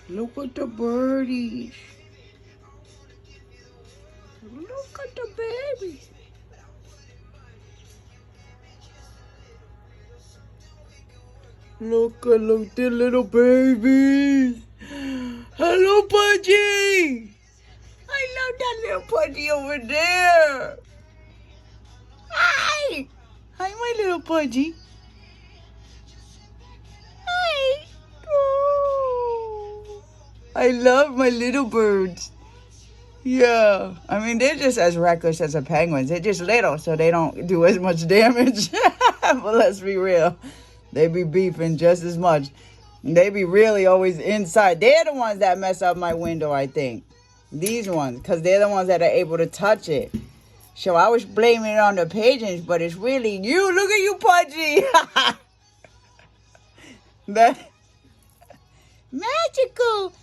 Look at the birdies. Look at the baby. Look at the little babies. Hello, Pudgy. I love that little Pudgy over there. Hi. Hi, my little Pudgy. Hi. Oh. I love my little birds. Yeah. I mean, they're just as reckless as the penguins. They're just little, so they don't do as much damage. But let's be real. They be beefing just as much. They be really always inside. They're the ones that mess up my window, I think. These ones, because they're the ones that are able to touch it. So I was blaming it on the pigeons, but it's really you. Look at you, Pudgy. That magical.